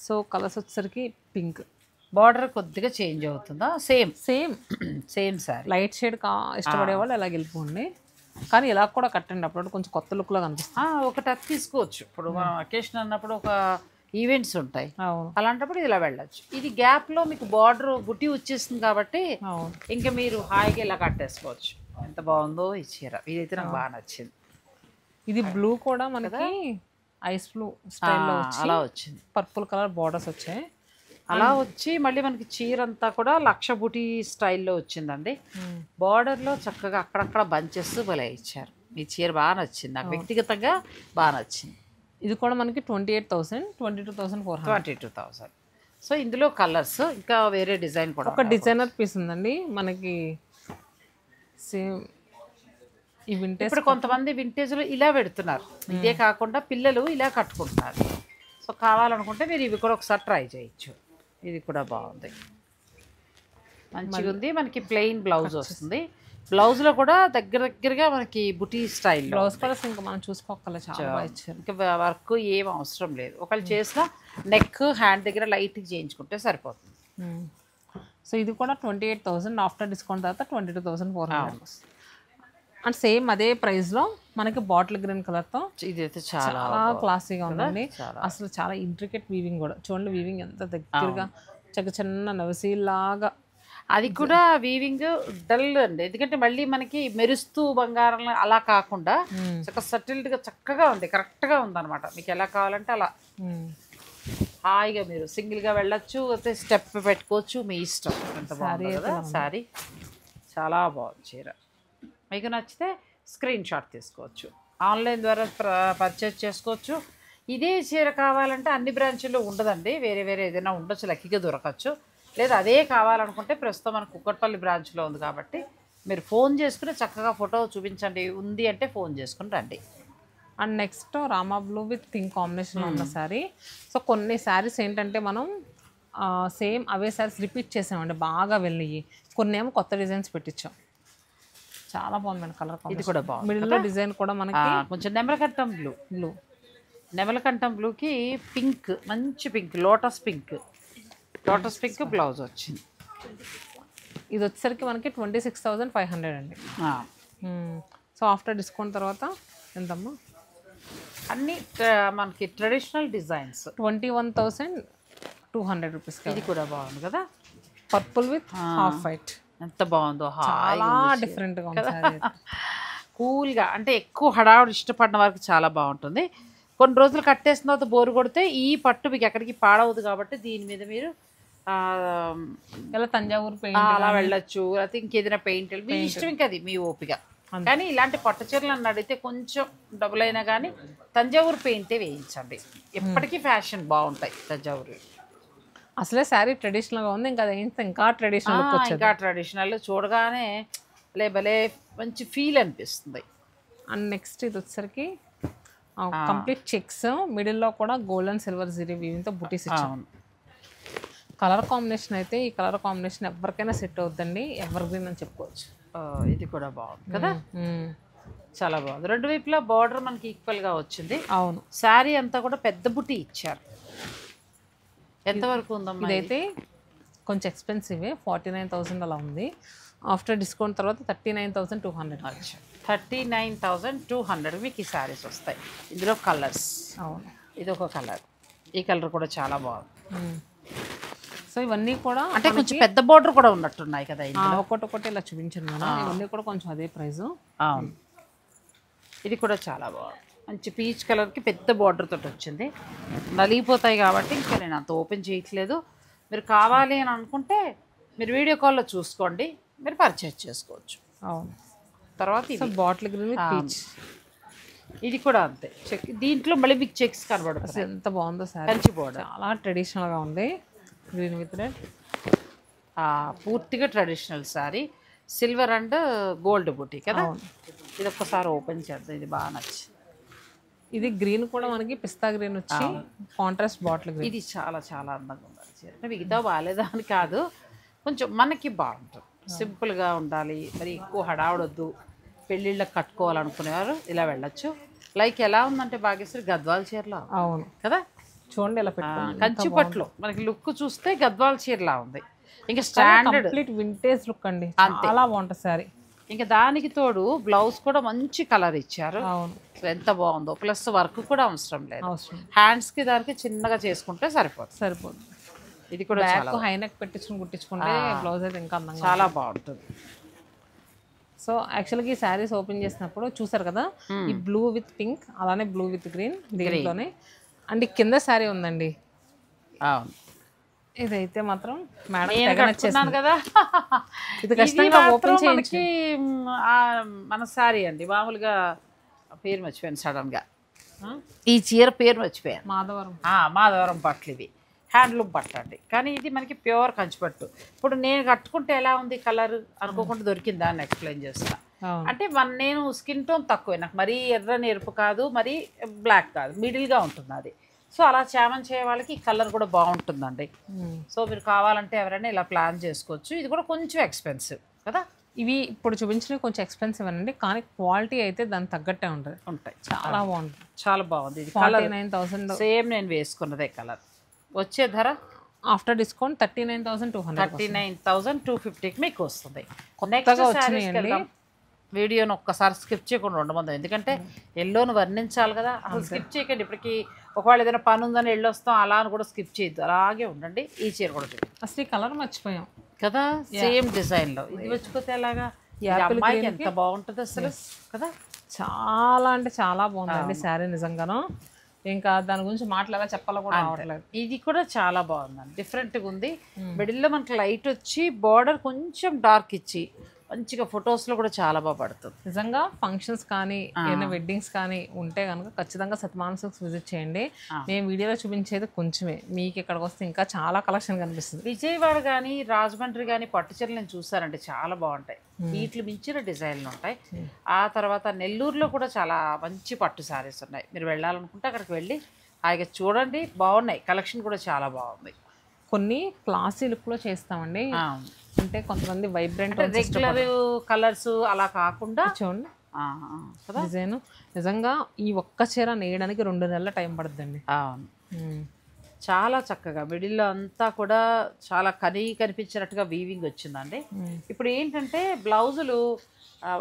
Speaker 2: సో కలర్స్ వచ్చేసరికి పింక్,
Speaker 1: బార్డర్ కొద్దిగా చేంజ్ అవుతుందా? Same
Speaker 2: same
Speaker 1: same sorry.
Speaker 2: Light shade ఇష్టపడే వాళ్ళు ఎలా వెళ్ళిపోండి, కానీ ఇలా కూడా కట్టండి. అప్పుడు కొంచెం కొత్త లుక్లో కనిపిస్తుంది.
Speaker 1: ఒకటి అది తీసుకోవచ్చు. ఇప్పుడు మనం అకేషన్ అన్నప్పుడు ఒక ఈవెంట్స్ ఉంటాయి, అలాంటప్పుడు ఇలా వెళ్ళచ్చు. ఇది గ్యాప్లో మీకు బార్డర్ బుట్టి వచ్చేస్తుంది కాబట్టి ఇంకా మీరు హాయిగా ఇలా కట్టేసుకోవచ్చు. ఎంత బాగుందో ఈ చీర. ఇదైతే నాకు బాగా నచ్చింది.
Speaker 2: ఇది బ్లూ కూడా మనకి ఐస్ బ్లూ స్టైల్లో
Speaker 1: అలా వచ్చింది.
Speaker 2: పర్పుల్ కలర్ బార్డర్స్ వచ్చాయి.
Speaker 1: అలా వచ్చి మళ్ళీ మనకి చీర అంతా కూడా లక్ష బుటీ స్టైల్లో వచ్చిందండి. బార్డర్లో చక్కగా అక్కడక్కడ బంచెస్ భలే ఇచ్చారు. ఈ చీర బాగా నచ్చింది నాకు, వ్యక్తిగతంగా బాగా నచ్చింది.
Speaker 2: ఇది కూడా మనకి 28,000, 22,400.
Speaker 1: 22,000. సో ఇందులో కలర్స్ ఇంకా వేరే డిజైన్ కూడా,
Speaker 2: ఒక డిజైనర్ పీస్ ఉందండి మనకి. సేమ్ ఈ వింటేజ్.
Speaker 1: ఇప్పుడు కొంతమంది వింటేజ్లో ఇలా పెడుతున్నారు. ఇదే కాకుండా పిల్లలు ఇలా కట్టుకుంటున్నారు. సో కావాలనుకుంటే మీరు ఇవి కూడా ఒకసారి ట్రై చేయొచ్చు. ఇది కూడా బాగుంది, మంచిగా ఉంది. మనకి ప్లెయిన్ బ్లౌజ్ వస్తుంది. బ్లౌజ్లో కూడా దగ్గరగా మనకి బుటీ స్టైల్
Speaker 2: బ్లౌజ్ కలర్స్ ఇంకా మనం చూసుకోగల చాలా బాగా ఇచ్చారు.
Speaker 1: ఇంకా వర్క్ ఏం అవసరం లేదు. ఒకళ్ళు చేసిన నెక్ హ్యాండ్ దగ్గర లైట్గా చేయించుకుంటే సరిపోతుంది.
Speaker 2: సో ఇది కూడా 28,000, ఆఫ్టర్ డిస్కౌంట్ తర్వాత 22,400. అండ్ సేమ్ అదే ప్రైస్లో మనకి బాటిల్ గ్రీన్ కలర్తో
Speaker 1: ఇదైతే చాలా
Speaker 2: క్లాసీగా ఉందండి. అసలు చాలా ఇంట్రికెట్ వీవింగ్ కూడా చూడండి. వీవింగ్ ఎంత దగ్గరగా చిన్న నవసీలాగా.
Speaker 1: అది కూడా వీవింగ్ డల్ అండి, ఎందుకంటే మళ్ళీ మనకి మెరుస్తూ బంగారం అలా కాకుండా సటిల్డ్గా చక్కగా ఉంది, కరెక్ట్గా ఉందన్నమాట. మీకు ఎలా కావాలంటే అలా హాయిగా మీరు సింగిల్గా వెళ్ళొచ్చు, అయితే స్టెప్ పెట్టుకోవచ్చు, మీ ఇష్టం. ఎంత బాగుంది కదా శారీ. చాలా బాగుంది చీర. మీకు నచ్చితే స్క్రీన్ షాట్ తీసుకోవచ్చు, ఆన్లైన్ ద్వారా పర్చేజ్ చేసుకోవచ్చు. ఇదే చీర కావాలంటే అన్ని బ్రాంచుల్లో ఉండదండి, వేరే వేరే ఏదైనా ఉండొచ్చు, లక్కీగా దొరకచ్చు. లేదా అదే కావాలనుకుంటే ప్రస్తుతం మన కుక్కట్పల్లి బ్రాంచ్లో ఉంది కాబట్టి మీరు ఫోన్ చేసుకుని చక్కగా ఫోటో చూపించండి, ఉంది అంటే ఫోన్ చేసుకుని రండి.
Speaker 2: And next Rama blue with pink combination ఉన్న శారీ. సో కొన్ని శారీస్ ఏంటంటే మనం సేమ్ అవే శారీస్ రిపీట్ చేసామండి, బాగా వెళ్ళినాయి. కొన్ని ఏమో కొత్త డిజైన్స్ పెట్టించాం. చాలా బాగుంది కలర్.
Speaker 1: ఇది కూడా బాగుంది.
Speaker 2: మిడిల్లో డిజైన్ కూడా మనకి
Speaker 1: కొంచెం నెమలకంఠం బ్లూ నెమలకంఠం బ్లూకి పింక్, మంచి పింక్, లోటస్ పింక్ బ్లౌజ్ వచ్చింది.
Speaker 2: ఇది వచ్చేసరికి మనకి 26,500 అండి. సో ఆఫ్టర్ డిస్కౌంట్ తర్వాత ఎంతమ్మా?
Speaker 1: అన్ని మనకి ట్రెడిషనల్ డిజైన్స్
Speaker 2: 21,200 రూపీస్.
Speaker 1: ఇది కూడా బాగుంది కదా,
Speaker 2: పర్పుల్ విత్ హాఫ్ వైట్.
Speaker 1: ఎంత బాగుందో,
Speaker 2: చాలా డిఫరెంట్గా ఉంది.
Speaker 1: కూల్గా, అంటే ఎక్కువ హడావుడి ఇష్టపడిన వారికి చాలా బాగుంటుంది. కొన్ని రోజులు కట్టేసిన తర్వాత బోరు కొడితే ఈ పట్టు మీకు ఎక్కడికి పాడవద్దు కాబట్టి దీని మీద మీరు
Speaker 2: ఇలా తంజావూరు పెయింట్
Speaker 1: అలా వెళ్ళొచ్చు, లేకపోతే ఇంకేదైనా పెయింట్ మీ ఇష్టం, ఇంకా అది మీ ఓపిక. కానీ ఇలాంటి పట్టు చీరలు అడిగితే కొంచెం డబ్బులు అయినా కానీ తంజావూరు పెయింటే వేయించండి, ఎప్పటికీ ఫ్యాషన్ బాగుంటాయి తంజావూరు.
Speaker 2: అసలే శారీ ట్రెడిషనల్గా ఉంది, ఇంకా అది ఇంకా ట్రెడిషనల్,
Speaker 1: ఇంకా ట్రెడిషనల్ చూడగానే భలే మంచి ఫీల్ అనిపిస్తుంది.
Speaker 2: అండ్ నెక్స్ట్ ఇది వచ్చేసరికి కంప్లీట్ చెక్స్, మిడిల్లో కూడా గోల్డ్ అండ్ సిల్వర్ జరీ వీవింగ్తో బుటీస్ ఇచ్చాము. కలర్ కాంబినేషన్ అయితే ఈ కలర్ కాంబినేషన్ ఎవరికైనా సెట్ అవుతుందండి, ఎవర్ గ్రీన్ అని చెప్పుకోవచ్చు.
Speaker 1: ఇది కూడా బాగుంది కదా, చాలా బాగుంది. రెండు వైపులా బార్డర్ మనకి ఈక్వల్గా వచ్చింది.
Speaker 2: అవును.
Speaker 1: శారీ అంతా కూడా పెద్ద బుట్టి ఇచ్చారు. ఎంతవరకు ఉందమ్మా?
Speaker 2: ఇదైతే కొంచెం ఎక్స్పెన్సివే, 49,000 అలా ఉంది. ఆఫ్టర్ డిస్కౌంట్ తర్వాత 39,200.
Speaker 1: 39,200 మీకు ఈ శారీస్ వస్తాయి. ఇందులో కలర్స్.
Speaker 2: అవును.
Speaker 1: ఇది ఒక కలర్, ఈ కలర్ కూడా చాలా బాగుంది.
Speaker 2: సో ఇవన్నీ కూడా
Speaker 1: అంటే కొంచెం పెద్ద బార్డర్ కూడా ఉన్నట్టున్నాయి కదా.
Speaker 2: ఒక్కొక్కటి ఇలా చూపించాను కదా, ఇవన్నీ కూడా కొంచెం అదే ప్రైస్.
Speaker 1: అవును. ఇది కూడా చాలా బాగుంది. మంచి పీచ్ కలర్కి పెద్ద బార్డర్ తోటి వచ్చింది. నలిగిపోతాయి కాబట్టి ఇంకా నేను అంత ఓపెన్ చేయట్లేదు. మీరు కావాలి అని అనుకుంటే మీరు వీడియో కాల్లో చూసుకోండి, మీరు పర్చేజ్ చేసుకోవచ్చు.
Speaker 2: అవును.
Speaker 1: తర్వాత ఇది
Speaker 2: బాటిల్ గ్రీన్ పీచ్,
Speaker 1: ఇది కూడా అంతే. చెక్ దీంట్లో మళ్ళీ మీకు చెక్స్ కనబడుతుంది.
Speaker 2: ఎంత బాగుందో సార్,
Speaker 1: కంచి బార్డర్,
Speaker 2: చాలా ట్రెడిషనల్గా ఉంది. గ్రీన్ విత్ రెడ్,
Speaker 1: పూర్తిగా traditional sari. Silver and gold బుటీ కదా. ఇది ఒక్కసారి ఓపెన్ చేద్దాం, ఇది బాగా నచ్చింది.
Speaker 2: ఇది గ్రీన్ కూడా మనకి పిస్తా గ్రీన్ వచ్చి కాంట్రాస్ట్ బాటిల్ గ్రీన్.
Speaker 1: ఇది చాలా చాలా అందంగా ఉండాలి. అంటే మిగతా బాగాలేదా అని కాదు, కొంచెం మనకి బాగుంటుంది. సింపుల్గా ఉండాలి, మరి ఎక్కువ హడావుడొద్దు, పెళ్ళిళ్ళకి కట్టుకోవాలనుకునేవారు ఇలా వెళ్ళొచ్చు. లైక్ ఎలా ఉందంటే భాగ్యశ్రీ గద్వాల్ చీరలా.
Speaker 2: అవును
Speaker 1: కదా,
Speaker 2: చూడండి ఇలా పెట్టుకోండి.
Speaker 1: కంచి పట్లు మనకి లుక్ చూస్తే గద్వాల్ చీరలా ఉంది. ఇంకా స్టాండర్డ్
Speaker 2: కంప్లీట్ వింటేజ్ లుక్ అండి, చాలా బాగుంటుంది సారీ.
Speaker 1: ఇంకా దానికి తోడు బ్లౌజ్ కూడా మంచి కలర్ ఇచ్చారు.
Speaker 2: అవును.
Speaker 1: ఎంత బాగుందో. ప్లస్ వర్క్ కూడా అవసరం లేదు,
Speaker 2: అవసరం.
Speaker 1: హ్యాండ్స్కి దానికి చిన్నగా చేసుకుంటే సరిపోతుంది. ఇది కూడా చాలా
Speaker 2: హై నెక్ పెట్టించుకుని కుట్టించుకుంటే బ్లౌజ్ అయితే ఇంకా అందంగా
Speaker 1: చాలా బాగుంటుంది.
Speaker 2: సో యాక్చువల్గా ఈ శారీస్ ఓపెన్ చేసినప్పుడు చూసారు కదా, ఈ బ్లూ విత్ పింక్, అలానే బ్లూ విత్ గ్రీన్ దీంట్లోనే. అండ్ కింద శారీ ఉందండి.
Speaker 1: అవును.
Speaker 2: ఇదైతే మాత్రం మేడం
Speaker 1: కదా,
Speaker 2: ఇది ఖచ్చితంగా ఓపెన్
Speaker 1: చేయడానికి మన శారీ అండి. మామూలుగా పేరు మర్చిపోయాను సడన్గా, ఈ చీర పేరు మర్చిపోయాను. మాధవరం పట్లు. ఇవి హ్యాండ్లూమ్ పట్టు అండి, కానీ ఇది మనకి ప్యూర్ కంచిపట్టు. ఇప్పుడు నేను కట్టుకుంటే ఎలా ఉంది కలర్ అనుకోకుండా దొరికింది, దాన్ని ఎక్స్ప్లెయిన్ చేస్తా. అంటే నేను స్కిన్ టోన్ తక్కువే, నాకు మరీ ఎర్రని ఎరుపు కాదు, మరీ బ్లాక్ కాదు, మిడిల్గా ఉంటుంది అది. సో అలా చామన్ చేయ వాళ్ళకి ఈ కలర్ కూడా బాగుంటుందండి. సో మీరు కావాలంటే ఎవరైనా ఇలా ప్లాన్ చేసుకోవచ్చు. ఇది కూడా కొంచెం ఎక్స్పెన్సివ్ కదా.
Speaker 2: ఇవి ఇప్పుడు చూపించినవి కొంచెం ఎక్స్పెన్సివ్ అండి, కానీ క్వాలిటీ అయితే దానికి తగ్గట్టే ఉంటాయి. చాలా బాగుంటుంది,
Speaker 1: చాలా బాగుంది. ఇది
Speaker 2: 49,000
Speaker 1: సేమ్ నేను వేసుకున్నదే కలర్. వచ్చే ధర
Speaker 2: ఆఫ్టర్ డిస్కౌంట్ 39,200.
Speaker 1: 39,250కి మీకు వస్తుంది.
Speaker 2: కొత్తగా వచ్చినాయండి.
Speaker 1: వీడియోను ఒక్కసారి స్కిప్ చేయకుండా ఉండమందాం, ఎందుకంటే ఎల్లోను వర్ణించాలి కదా. అసలు స్కిప్ చేయకండి. ఇప్పటికి ఒకవేళ ఏదైనా పని ఉందని వెళ్ళొస్తాం అలా అని కూడా స్కిప్ చేయొద్దు, అలాగే ఉండండి. ఈ చీర కూడా చూడండి.
Speaker 2: అసలు ఈ కలర్ మర్చిపోయాం
Speaker 1: కదా, సేమ్ డిజైన్లో. ఇది వచ్చిపోతే ఎలాగా, అమ్మాయికి ఎంత బాగుంటుంది అసలు కదా.
Speaker 2: చాలా అంటే చాలా బాగుందండి శారీ నిజంగాను. ఇంకా దాని గురించి మాట్లాడాలా చెప్పాలో కూడా రావట్లేదు.
Speaker 1: ఇది కూడా చాలా బాగుందండి, డిఫరెంట్గా ఉంది. మిడిల్లో మనకి లైట్ వచ్చి బార్డర్ కొంచెం డార్క్ ఇచ్చి మంచిగా ఫొటోస్లో కూడా చాలా బాగా పడుతుంది.
Speaker 2: నిజంగా ఫంక్షన్స్ కానీ ఏదైనా వెడ్డింగ్స్ కానీ ఉంటే కనుక ఖచ్చితంగా సత్యమాన సిల్క్స్ విజిట్ చేయండి. మేము వీడియోలో చూపించేది కొంచెమే, మీకు ఇక్కడికి వస్తే ఇంకా చాలా కలెక్షన్ కనిపిస్తుంది.
Speaker 1: విజయవాడ కానీ రాజమండ్రి కానీ పట్టు చీరలు నేను చూసానండి, చాలా బాగుంటాయి. వీటిని మించిన డిజైన్లు ఉంటాయి. ఆ తర్వాత నెల్లూరులో కూడా చాలా మంచి పట్టు శారీస్ ఉన్నాయి. మీరు వెళ్ళాలనుకుంటే అక్కడికి వెళ్ళి హాయిగా చూడండి, బాగున్నాయి. కలెక్షన్ కూడా చాలా బాగుంది.
Speaker 2: కొన్ని క్లాసీ లుక్లో చేస్తామండి, అంటే కొంతమంది వైబ్రెంట్
Speaker 1: రెగ్యులర్ కలర్స్ అలా కాకుండా
Speaker 2: చూడండి డిజైన్. నిజంగా ఈ ఒక్క చీర నేయడానికి 2 నెలల టైం పడుతుందండి.
Speaker 1: చాలా చక్కగా మిడిల్లో అంతా కూడా చాలా కనిపించినట్టుగా వీవింగ్ వచ్చిందండి. ఇప్పుడు ఏంటంటే బ్లౌజులు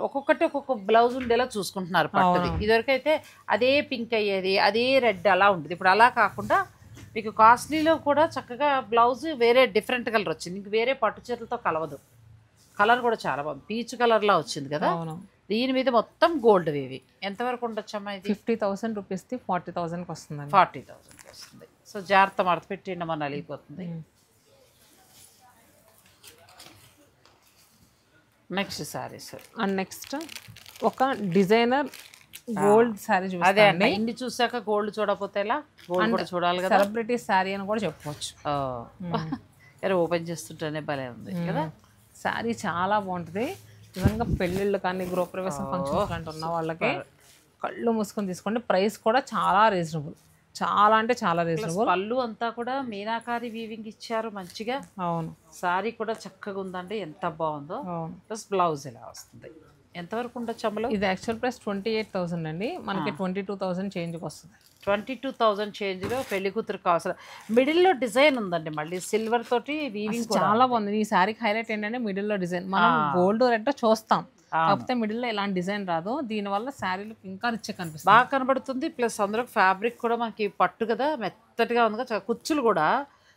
Speaker 1: ఒక్కొక్కటి ఒక్కొక్క బ్లౌజ్ ఉండేలా చూసుకుంటున్నారు పట్టుది. ఇదివరకైతే అదే పింక్ అయ్యేది, అదే రెడ్ అలా ఉంటుంది. ఇప్పుడు అలా కాకుండా మీకు కాస్ట్లీలో కూడా చక్కగా బ్లౌజ్ వేరే డిఫరెంట్ కలర్ వచ్చింది. ఇంక వేరే పట్టు చీరలతో కలవదు. కలర్ కూడా చాలా బాగుంది, పీచ్ కలర్లా వచ్చింది కదా. దీని మీద మొత్తం గోల్డ్ వేవి. ఎంతవరకు ఉండొచ్చమ్మా ఇది?
Speaker 2: 50,000 రూపీస్ది 40,000కి వస్తుంది.
Speaker 1: 40,000కి వస్తుంది. సో జాగ్రత్త మడత పెట్టిండ మన నలిగిపోతుంది. నెక్స్ట్ శారీస్.
Speaker 2: అండ్ నెక్స్ట్ ఒక డిజైనర్ గోల్డ్ శారీ
Speaker 1: అదే అండి. ఇన్ని చూసాక గోల్డ్ చూడకపోతే ఎలా? గోల్డ్ కూడా చూడాలి కదా.
Speaker 2: సెలబ్రిటీ శారీ అని కూడా చెప్పుకోవచ్చు.
Speaker 1: ఓపెన్ చేస్తుంటేనే భలే ఉంది కదా.
Speaker 2: శారీ చాలా బాగుంటుంది నిజంగా. పెళ్ళిళ్ళు కానీ గృహప్రవేశం ఫంక్షన్స్ లాంటి ఉన్న వాళ్ళకి కళ్ళు మూసుకొని తీసుకోండి. ప్రైస్ కూడా చాలా రీజనబుల్, చాలా అంటే చాలా రీజనబుల్.
Speaker 1: పళ్ళు అంతా కూడా మీనాకారి వీవింగ్ ఇచ్చారు మంచిగా.
Speaker 2: అవును.
Speaker 1: శారీ కూడా చక్కగా ఉందండి, ఎంత బాగుందో. ప్లస్ బ్లౌజ్ ఇలా వస్తుంది. ఎంతవరకు ఉండొచ్చు అమ్మలో?
Speaker 2: ఇది యాక్చువల్ ప్రైస్ 28,000 అండి, మనకి 22,000 చేంజ్కి వస్తుంది.
Speaker 1: 22,000 చేంజ్లో పెళ్లి కూతురుకి అవసరం. మిడిల్లో డిజైన్ ఉందండి, మళ్ళీ సిల్వర్ తోటి వీవింగ్
Speaker 2: చాలా బాగుంది. ఈ శారీకి హైలైట్ ఏంటంటే మిడిల్లో డిజైన్. మనం గోల్డ్ రెడ్ చూస్తాం, కాకపోతే మిడిల్లో ఇలాంటి డిజైన్ రాదు. దీనివల్ల శారీలు ఇంకా రిచ్ కనిపిస్తుంది,
Speaker 1: బాగా కనబడుతుంది. ప్లస్ అందులో ఫ్యాబ్రిక్ కూడా మనకి పట్టు కదా, మెత్తటిగా ఉంది కదా, కుచ్చులు కూడా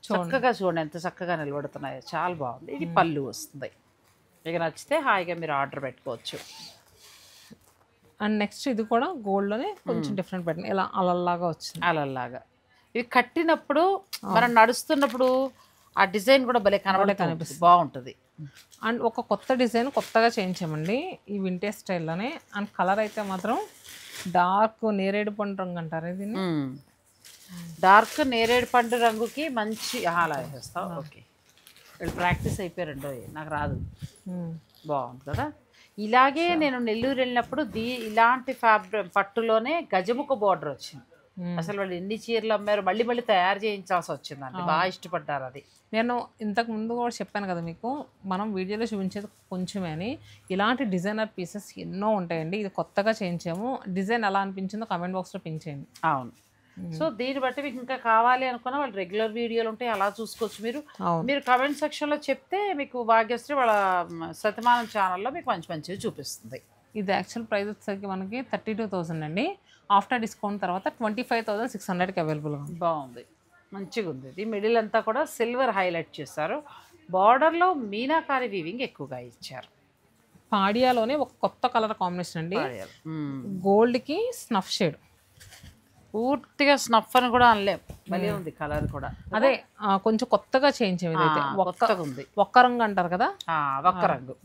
Speaker 1: చక్కగా చూడండి ఎంత చక్కగా నిలబడుతున్నాయో, చాలా బాగుంది. ఇది పళ్ళు వస్తుంది. ఇక నచ్చితే హాయిగా మీరు ఆర్డర్ పెట్టుకోవచ్చు.
Speaker 2: అండ్ నెక్స్ట్ ఇది కూడా గోల్డ్లోనే కొంచెం డిఫరెంట్ ప్యాటర్న్, ఇలా అలల్లాగా వచ్చింది.
Speaker 1: అలల్లాగా ఇవి కట్టినప్పుడు మనం నడుస్తున్నప్పుడు ఆ డిజైన్ కూడా భలే కనిపిస్తుంది, బాగుంటుంది.
Speaker 2: అండ్ ఒక కొత్త డిజైన్ కొత్తగా చేయించామండి ఈ వింటేజ్ స్టైల్లోనే. అండ్ కలర్ అయితే మాత్రం డార్క్ నేరేడు పండు రంగు అంటారు దీన్ని.
Speaker 1: డార్క్ నేరేడు పండు రంగుకి మంచి అలా వేస్తాం. ఓకే, వీళ్ళు ప్రాక్టీస్ అయిపోయారండో, నాకు రాదు. బాగుంది కదా. ఇలాగే నేను నెల్లూరు వెళ్ళినప్పుడు ఇలాంటి ఫ్యాబ్రిక్ పట్టులోనే గజముఖ బార్డర్ వచ్చింది. అసలు వాళ్ళు ఎన్ని చీరలు అమ్మారు, మళ్ళీ మళ్ళీ తయారు చేయించాల్సి వచ్చిందండి, బాగా ఇష్టపడ్డారు. అది
Speaker 2: నేను ఇంతకు ముందు కూడా చెప్పాను కదా మీకు, మనం వీడియోలో చూపించేది కొంచెమే అని. ఇలాంటి డిజైనర్ పీసెస్ ఎన్నో ఉంటాయండి. ఇది కొత్తగా చేయించాము. డిజైన్ ఎలా అనిపించిందో కామెంట్ బాక్స్లో పింక్ చేయండి.
Speaker 1: అవును. సో దీన్ని బట్టి మీకు ఇంకా కావాలి అనుకున్న వాళ్ళు రెగ్యులర్ వీడియోలు ఉంటాయి, అలా చూసుకోవచ్చు. మీరు కామెంట్ సెక్షన్లో చెప్తే మీకు భాగ్యశ్రీ వాళ్ళ సతమానం ఛానల్లో మీకు మంచి మంచివి చూపిస్తుంది.
Speaker 2: ఇది యాక్చువల్ ప్రైస్ వచ్చేసరికి మనకి 32,000 అండి. ఆఫ్టర్ డిస్కౌంట్ తర్వాత 25,600కి అవైలబుల్గా ఉంది.
Speaker 1: బాగుంది, మంచిగా ఉంది. ఇది మిడిల్ అంతా కూడా సిల్వర్ హైలైట్ చేశారు, బార్డర్లో మీనాకారి వీవింగ్ ఎక్కువగా ఇచ్చారు.
Speaker 2: పాడియాలోనే ఒక కొత్త కలర్ కాంబినేషన్ అండి, గోల్డ్కి స్నఫ్ షేడ్.
Speaker 1: పూర్తిగా స్నఫ్ అని కూడా అనలేం, మళ్ళీ ఉంది కలర్ కూడా.
Speaker 2: అదే కొంచెం కొత్తగా చేయించాం. ఇదైతే
Speaker 1: కొత్తగా ఉంది,
Speaker 2: ఒక్క రంగు అంటారు కదా,
Speaker 1: ఒక్క రంగు.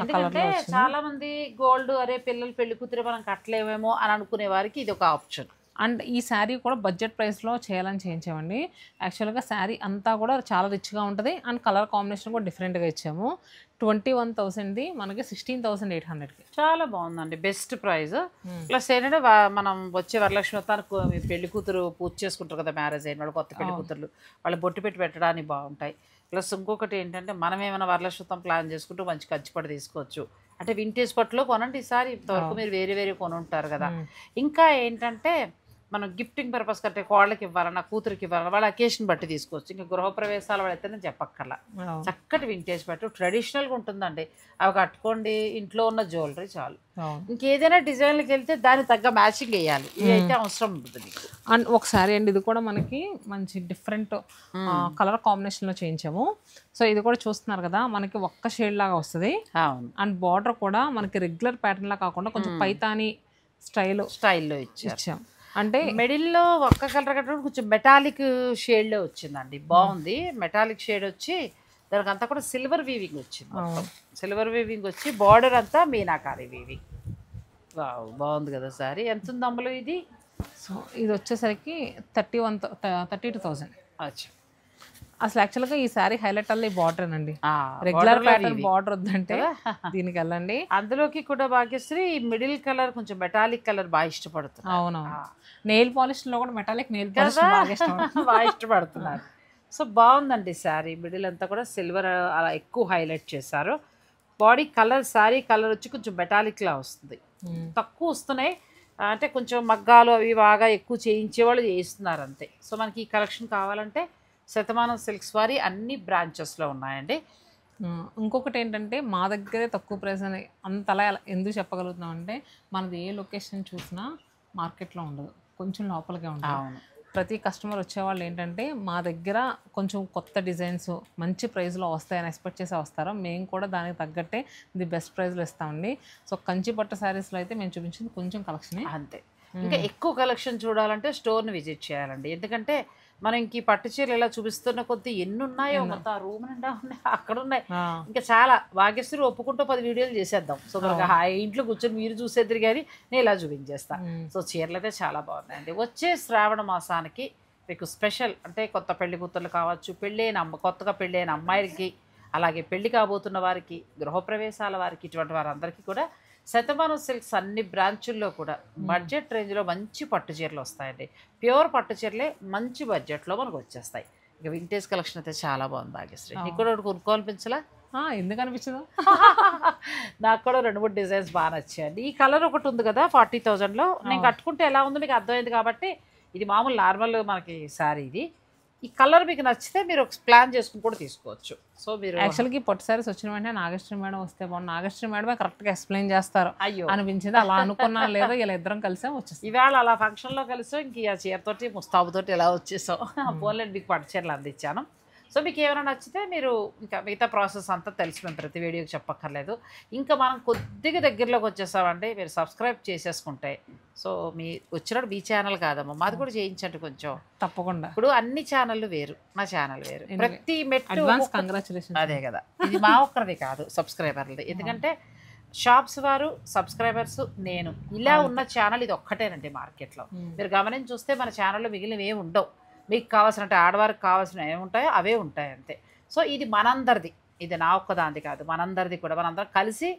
Speaker 1: ఎందుకంటే చాలా మంది గోల్డ్ అరే పిల్లలు పెళ్లి కూతురు మనం కట్టలేమేమో అని అనుకునే వారికి ఇది ఒక ఆప్షన్.
Speaker 2: అండ్ ఈ శారీ కూడా బడ్జెట్ ప్రైస్లో చేయాలని చేయించామండి. యాక్చువల్గా శారీ అంతా కూడా చాలా రిచ్గా ఉంటుంది. అండ్ కలర్ కాంబినేషన్ కూడా డిఫరెంట్గా ఇచ్చాము. 21,000ది మనకి 16,800కి.
Speaker 1: చాలా బాగుందండి, బెస్ట్ ప్రైస్. ప్లస్ ఏంటంటే మనం వచ్చే వరలక్ష్మి వ్రతానికి పెళ్లి కూతురు పూజ చేసుకుంటారు కదా, మ్యారేజ్ అయిన వాళ్ళు, కొత్త పెళ్లి కూతురు వాళ్ళు బొట్టు పెట్టి పెట్టడానికి బాగుంటాయి. ప్లస్ ఇంకొకటి ఏంటంటే మనం ఏమైనా వరలక్ష్మి వ్రతం ప్లాన్ చేసుకుంటూ మంచి కంచిపట్టు తీసుకోవచ్చు. అంటే వింటేజ్ పట్టులో కొనండి ఈసారి. ఇంతవరకు మీరు వేరే వేరే కొని ఉంటారు కదా. ఇంకా ఏంటంటే మనం గిఫ్టింగ్ పర్పస్ కంటే కోళ్ళకి ఇవ్వాలన్నా కూతురికి ఇవ్వాలన్నా వాళ్ళ అకేషన్ బట్టి తీసుకోవచ్చు. ఇంకా గృహప్రవేశాల వాళ్ళైతేనే చెప్పక్కర్లా, చక్కటి వింటేజ్ పట్టు ట్రెడిషనల్గా ఉంటుందండి. అవి కట్టుకోండి, ఇంట్లో ఉన్న జ్యువెలరీ చాలు. ఇంకేదైనా డిజైన్కి వెళ్తే దానికి తగ్గ మ్యాచింగ్ వేయాలి, ఇది అయితే అవసరం ఉంటుంది మీకు.
Speaker 2: అండ్ ఒకసారి అండి ఇది కూడా మనకి మంచి డిఫరెంట్ కలర్ కాంబినేషన్లో చేయించాము. సో ఇది కూడా చూస్తున్నారు కదా, మనకి ఒక్క షేడ్ లాగా వస్తుంది. అండ్ బార్డర్ కూడా మనకి రెగ్యులర్ ప్యాటర్న్ లా కాకుండా కొంచెం పైతాని స్టైల్లో ఇచ్చాం. అంటే
Speaker 1: మిడిల్లో ఒక్క కలర్ కట్టడం కొంచెం మెటాలిక్ షేడ్లో వచ్చిందండి, బాగుంది. మెటాలిక్ షేడ్ వచ్చి దానికి అంతా కూడా సిల్వర్ వీవింగ్ వచ్చింది, సిల్వర్ వీవింగ్ వచ్చి బార్డర్ అంతా మీనాకారి వీవింగ్. బాగుంది కదా సారీ. ఎంత ఉంది అమ్మలో ఇది?
Speaker 2: సో ఇది వచ్చేసరికి 32,000.
Speaker 1: అచ్చా,
Speaker 2: అసలు యాక్చువల్గా ఈ శారీ హైలైట్ అల్ల ఈ బార్డర్ అండి, రెగ్యులర్ ప్యాటర్న్ బార్డర్ వద్దంటే దీనికి వెళ్ళండి.
Speaker 1: అందులోకి కూడా భాగ్యశ్రీ మిడిల్ కలర్ కొంచెం మెటాలిక్ కలర్ బాగా ఇష్టపడుతుంది.
Speaker 2: అవునవును, నెయిల్ పాలిష్ లో కూడా మెటాలిక్ నెయిల్ పాలిష్
Speaker 1: బాగా ఇష్టపడుతున్నారు. సో బాగుందండి శారీ. మిడిల్ అంతా కూడా సిల్వర్ అలా ఎక్కువ హైలైట్ చేశారు. బాడీ కలర్ శారీ కలర్ వచ్చి కొంచెం మెటాలిక్లా వస్తుంది, తక్కువ వస్తున్నాయి. అంటే కొంచెం మగ్గాలు అవి బాగా ఎక్కువ చేయించేవాళ్ళు చేయిస్తున్నారు అంతే. సో మనకి ఈ కలెక్షన్ కావాలంటే శతమానం సిల్క్స్ వారి అన్ని బ్రాంచెస్లో ఉన్నాయండి.
Speaker 2: ఇంకొకటి ఏంటంటే మా దగ్గరే తక్కువ ప్రైస్ అని అంతలా ఎందుకు చెప్పగలుగుతున్నాం అంటే మనది ఏ లొకేషన్ చూసినా మార్కెట్లో ఉండదు, కొంచెం లోపలికే ఉంటుంది. ప్రతి కస్టమర్ వచ్చేవాళ్ళు ఏంటంటే మా దగ్గర కొంచెం కొత్త డిజైన్స్ మంచి ప్రైస్లో వస్తాయని ఎక్స్పెక్ట్ చేసి వస్తారు. మేము కూడా దానికి తగ్గట్టే ఇది బెస్ట్ ప్రైస్లో ఇస్తామండి. సో కంచి పట్టు శారీస్లో అయితే మేము చూపించింది కొంచెం కలెక్షన్ అంతే.
Speaker 1: ఇంకా ఎక్కువ కలెక్షన్ చూడాలంటే స్టోర్ని విజిట్ చేయాలండి. ఎందుకంటే మనం ఇంక పట్టు చీరలు ఎలా చూపిస్తున్న కొద్ది ఎన్ని ఉన్నాయో, మొత్తం ఆ రూమ్ నిండా ఉన్నాయి, అక్కడ ఉన్నాయి ఇంకా చాలా. భాగ్యశ్రీ ఒప్పుకుంటూ 10 వీడియోలు చేసేద్దాం. సో ఇంట్లో కూర్చొని మీరు చూసేద్దరు కానీ నేను ఇలా చూపించేస్తాను. సో చీరలు అయితే చాలా బాగున్నాయండి. వచ్చే శ్రావణ మాసానికి మీకు స్పెషల్ అంటే కొత్త పెళ్లి కూతుర్లు కావచ్చు, కొత్తగా పెళ్ళైన అమ్మాయిలకి, అలాగే పెళ్లి కాబోతున్న వారికి, గృహప్రవేశాల వారికి, ఇటువంటి వారందరికీ కూడా శతమానం సిల్క్స్ అన్ని బ్రాంచుల్లో కూడా బడ్జెట్ రేంజ్లో మంచి పట్టు చీరలు వస్తాయండి. ప్యూర్ పట్టు చీరలే మంచి బడ్జెట్లో మనకు వచ్చేస్తాయి. ఇక వింటేజ్ కలెక్షన్ అయితే చాలా బాగుంది భాగ్యశ్రీ. నీకు కూడా ఒకటి కొనుక్కోవాలనిపించలా?
Speaker 2: ఎందుకు అనిపించదు?
Speaker 1: నాకు కూడా 2-3 డిజైన్స్ బాగా నచ్చాయండి. ఈ కలర్ ఒకటి ఉంది కదా 40,000లో, నేను కట్టుకుంటే ఎలా ఉందో మీకు అర్థమైంది కాబట్టి ఇది మామూలు నార్మల్ మనకి శారీ. ఇది ఈ కలర్ మీకు నచ్చితే మీరు ఒక ప్లాన్ చేసుకుని కూడా తీసుకోవచ్చు. సో మీరు
Speaker 2: యాక్చువల్గా పొట్టి సారీస్ వచ్చిన వెంటనే నాగశ్రీ మేడం వస్తే బాగుంది, నాగశ్రీ మేడమే కరెక్ట్గా ఎక్స్ప్లెయిన్ చేస్తారు
Speaker 1: అయ్యో
Speaker 2: అనిపించింది. అలా అనుకున్నా లేదా ఇలా ఇద్దరం కలిసాం వచ్చేస్తాం.
Speaker 1: ఇవాళ అలా ఫంక్షన్లో కలిసాం, ఇంక ఆ చీరతోటి ముస్తాబుతోటి ఎలా వచ్చేసాం. పోన్లేండి మీకు పట్టు చీరలు అందించాను. సో మీకు ఏమైనా నచ్చితే మీరు ఇంకా మిగతా ప్రాసెస్ అంతా తెలిసి మేము ప్రతి వీడియోకి చెప్పక్కర్లేదు. ఇంకా మనం కొద్దిగా దగ్గరలోకి వచ్చేసామంటే మీరు సబ్స్క్రైబ్ చేసేసుకుంటే, సో మీ వచ్చినప్పుడు మీ ఛానల్ కాదమ్మా మాది కూడా చేయించండి కొంచెం
Speaker 2: తప్పకుండా.
Speaker 1: ఇప్పుడు అన్ని ఛానళ్ళు వేరు, మా ఛానల్ వేరు. ప్రతి మెట్టు
Speaker 2: అడ్వాన్స్ కంగ్రాచులేషన్.
Speaker 1: అదే కదా, ఇది మా ఒక్కరిది కాదు సబ్స్క్రైబర్లది. ఎందుకంటే షాప్స్ వారు, సబ్స్క్రైబర్స్, నేను ఇలా ఉన్న ఛానల్ ఇది ఒక్కటేనండి మార్కెట్లో. మీరు గమనించి చూస్తే మన ఛానల్లో మిగిలినవి ఏమి ఉండవు. మీకు కావాల్సినట్టు ఆడవారికి కావాల్సినవి ఏముంటాయో అవే ఉంటాయి అంతే. సో ఇది మనందరిది, ఇది నా ఒక్కదాంది కాదు, మనందరిది కూడా. మనందరం కలిసి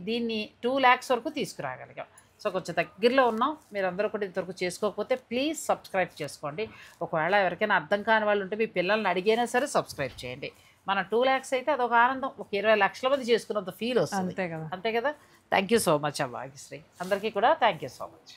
Speaker 1: దీన్ని 2 lakhs వరకు తీసుకురాగలిగాం. సో కొంచెం దగ్గరలో ఉన్నాం. మీరందరూ కూడా ఇంతవరకు చేసుకోకపోతే ప్లీజ్ సబ్స్క్రైబ్ చేసుకోండి. ఒకవేళ ఎవరికైనా అర్థం కాని వాళ్ళు ఉంటే మీ పిల్లల్ని అడిగైనా సరే సబ్స్క్రైబ్ చేయండి. మన 2 lakhs అయితే అదొక ఆనందం, ఒక 20 లక్షల మంది చేసుకున్నంత ఫీల్ వస్తుంది. అంతే కదా. Thank you so much Bhagyashree. అందరికీ కూడా థ్యాంక్ యూ సో మచ్.